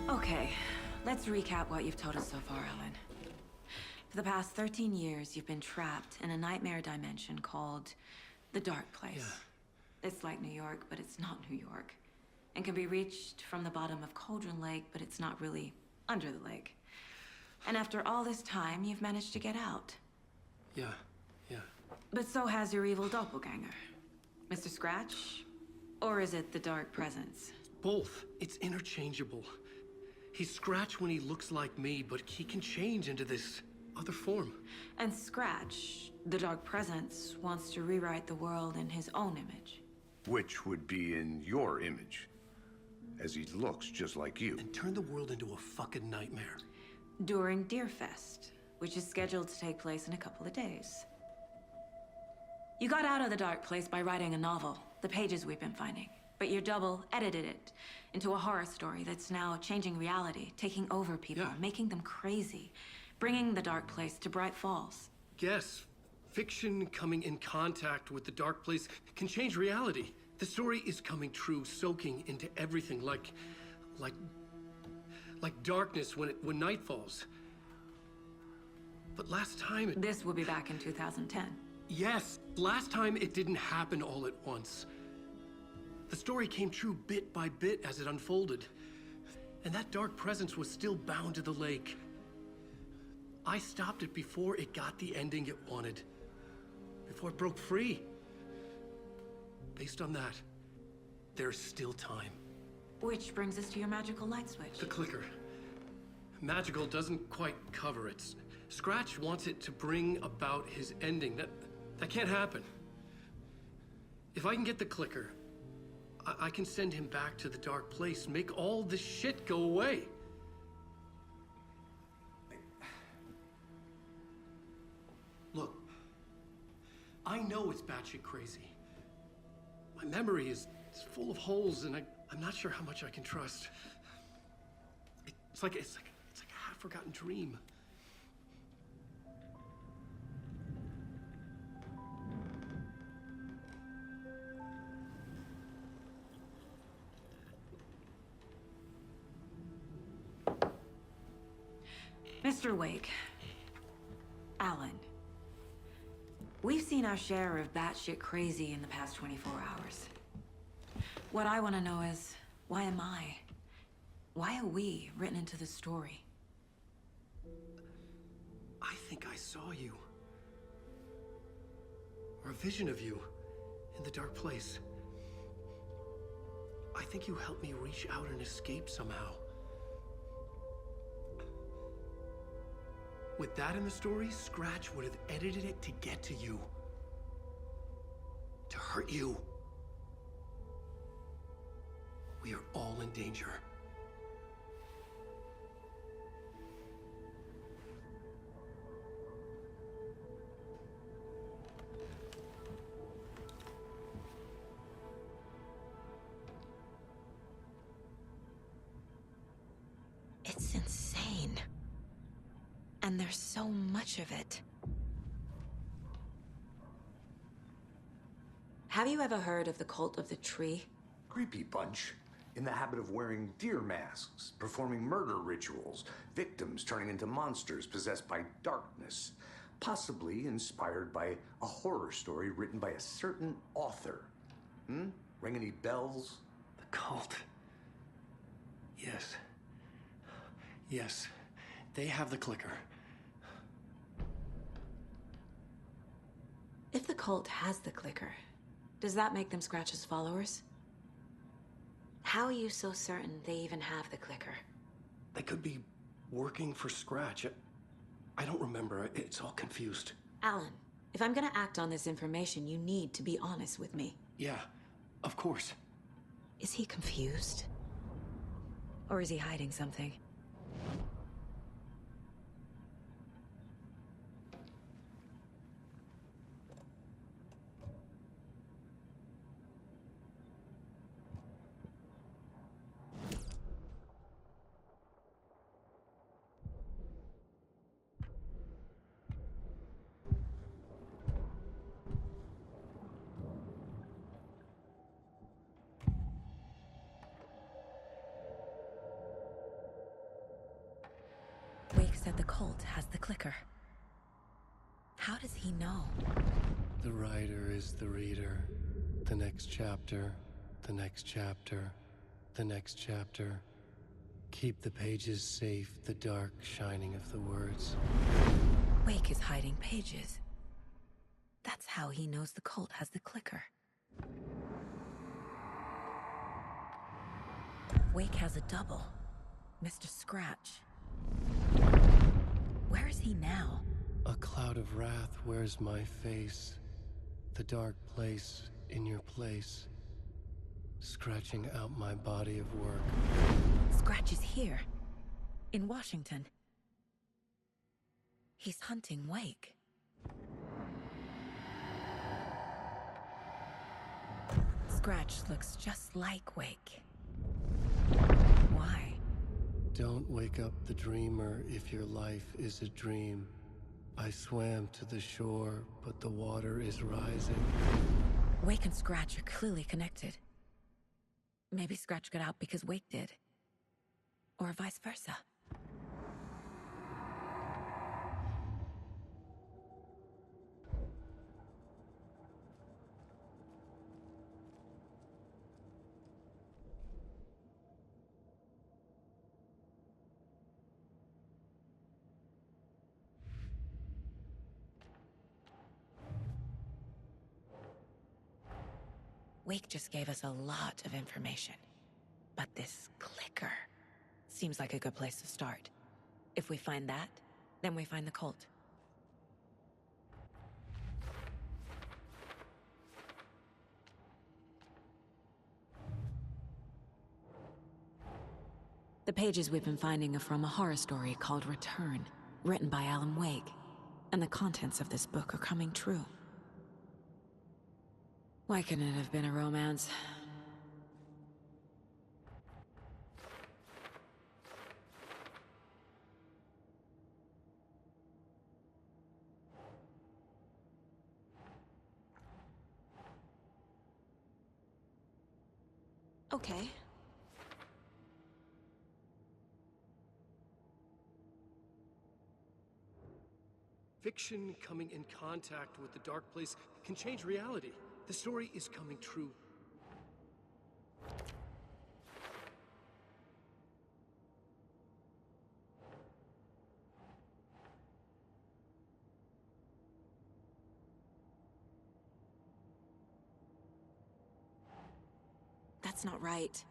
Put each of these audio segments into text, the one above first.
Okay, let's recap what you've told us so far, Alan. For the past 13 years, you've been trapped in a nightmare dimension called the Dark Place. Yeah. It's like New York, but it's not New York. And can be reached from the bottom of Cauldron Lake, but it's not really under the lake. And after all this time, you've managed to get out. Yeah. But so has your evil doppelganger. Mr. Scratch? Or is it the Dark Presence? Both. It's interchangeable. He's Scratch when he looks like me, but he can change into this other form. And Scratch, the Dark Presence, wants to rewrite the world in his own image. Which would be in your image, as he looks just like you. And turn the world into a fucking nightmare. During Deerfest, which is scheduled to take place in a couple of days. You got out of the Dark Place by writing a novel, the pages we've been finding. But your double edited it into a horror story that's now changing reality, taking over people, making them crazy, bringing the Dark Place to Bright Falls. Yes, fiction coming in contact with the Dark Place can change reality. The story is coming true, soaking into everything like darkness when night falls. But last time This will be back in 2010. Yes, last time it didn't happen all at once. The story came true bit by bit as it unfolded. And that Dark Presence was still bound to the lake. I stopped it before it got the ending it wanted. Before it broke free. Based on that, there's still time. Which brings us to your magical light switch. The clicker. Magical doesn't quite cover it. Scratch wants it to bring about his ending. That can't happen. If I can get the clicker, I can send him back to the Dark Place, make all this shit go away. Look, I know it's batshit crazy. My memory is full of holes, and I'm not sure how much I can trust. It's like a half-forgotten dream. Mr. Wake, Alan, we've seen our share of batshit crazy in the past 24 hours. What I want to know is, why am I? Why are we written into the story? I think I saw you. Or a vision of you in the Dark Place. I think you helped me reach out and escape somehow. With that in the story, Scratch would have edited it to get to you. To hurt you. We are all in danger. It's insane. And there's so much of it. Have you ever heard of the Cult of the Tree? Creepy bunch. In the habit of wearing deer masks, performing murder rituals, victims turning into monsters possessed by darkness, possibly inspired by a horror story written by a certain author. Ring any bells? The cult. Yes. Yes. They have the clicker. If the cult has the clicker, does that make them Scratch's followers? How are you so certain they even have the clicker? They could be working for Scratch. I don't remember. It's all confused. Alan, if I'm gonna act on this information, you need to be honest with me. Yeah, of course. Is he confused? Or is he hiding something? said the cult has the clicker. How does he know? The writer is the reader. The next chapter, the next chapter, the next chapter. Keep the pages safe, the dark shining of the words. Wake is hiding pages. That's how he knows the cult has the clicker. Wake has a double. Mr. Scratch. Where is he now? A cloud of wrath wears my face. The dark place in your place. Scratching out my body of work. Scratch is here. In Washington. He's hunting Wake. Scratch looks just like Wake. Why? Don't wake up the dreamer if your life is a dream. I swam to the shore, but the water is rising. Wake and Scratch are clearly connected. Maybe Scratch got out because Wake did. Or vice versa. Wake just gave us a lot of information. But this clicker seems like a good place to start. If we find that, then we find the cult. The pages we've been finding are from a horror story called Return, written by Alan Wake. And the contents of this book are coming true. Why couldn't it have been a romance? Okay. Fiction coming in contact with the dark place can change reality. The story is coming true. That's not right.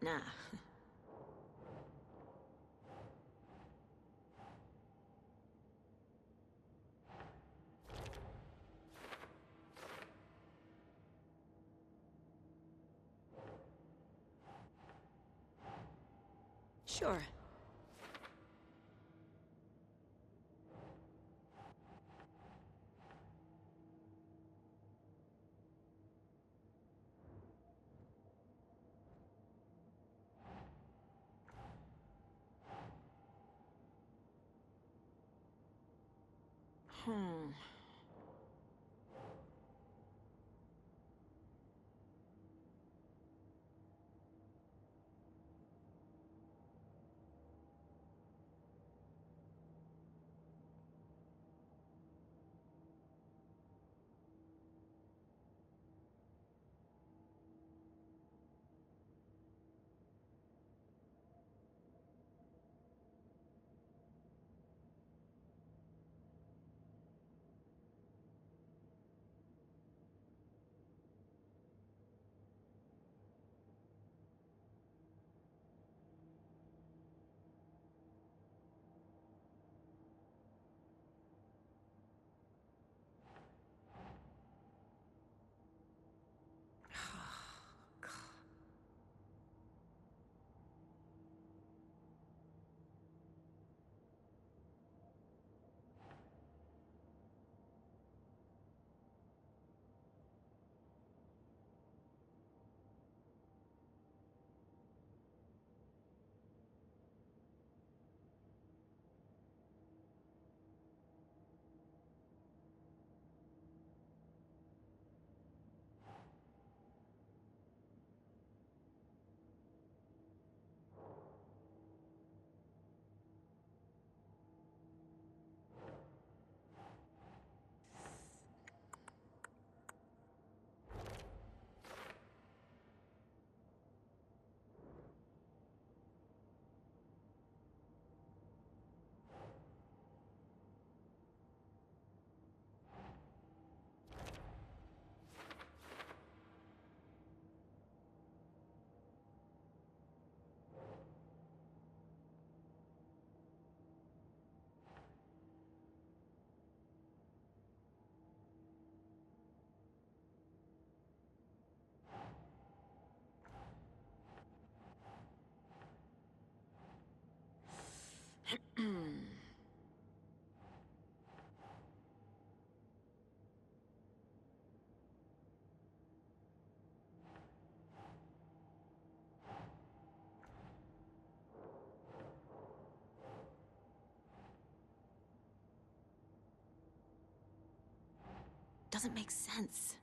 Nah. Sure. Hmm. doesn't make sense.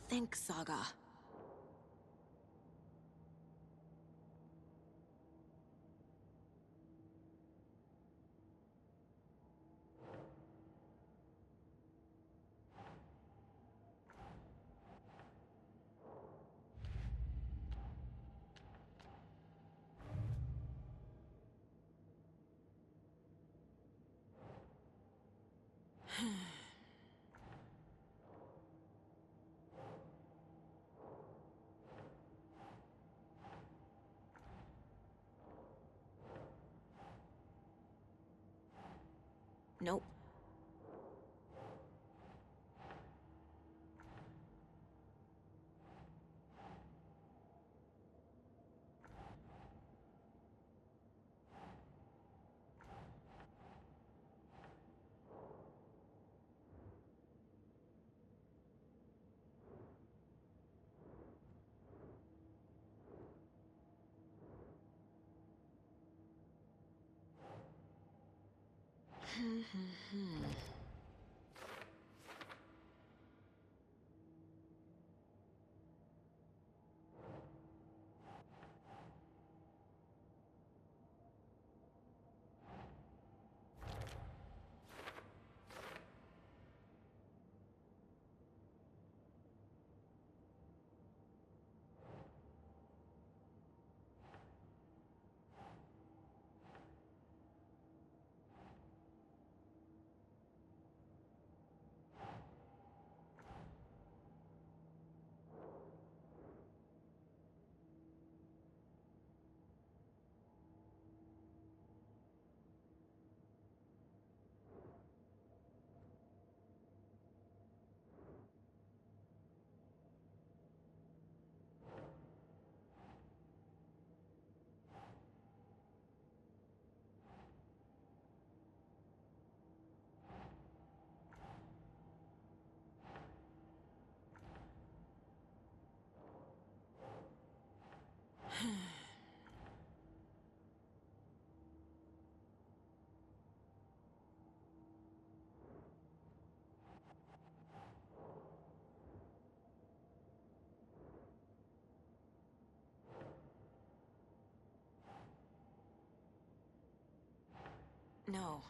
Think, Saga. Nope. No.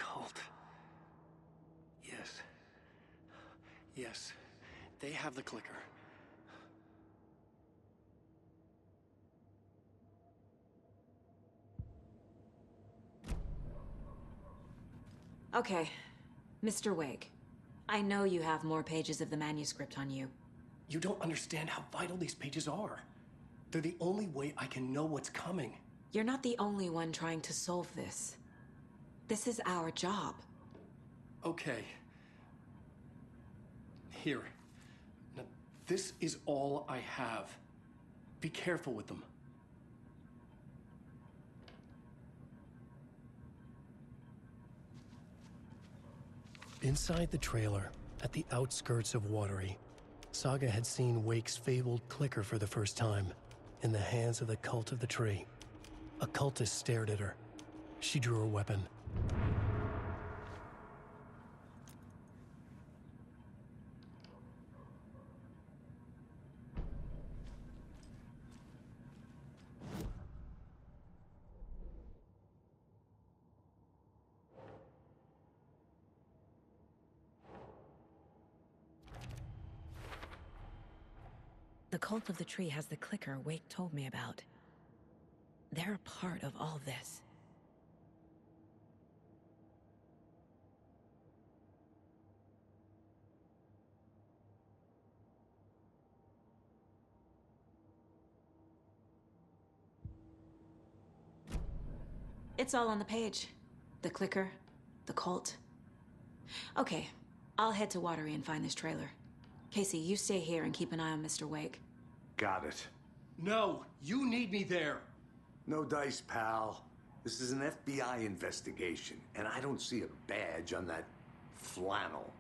Cult. Yes. Yes. They have the clicker. Okay. Mr. Wake, I know you have more pages of the manuscript on you. You don't understand how vital these pages are. They're the only way I can know what's coming. You're not the only one trying to solve this. This is our job. Okay. Here. Now, this is all I have. Be careful with them. Inside the trailer, at the outskirts of Watery, Saga had seen Wake's fabled clicker for the first time, in the hands of the Cult of the Tree. A cultist stared at her. She drew her weapon. The Cult of the Tree has the clicker Wake told me about. They're a part of all this. It's all on the page. The clicker, the cult. Okay, I'll head to Watery and find this trailer. Casey, you stay here and keep an eye on Mr. Wake. Got it. No, you need me there. No dice, pal. This is an FBI investigation, and I don't see a badge on that flannel.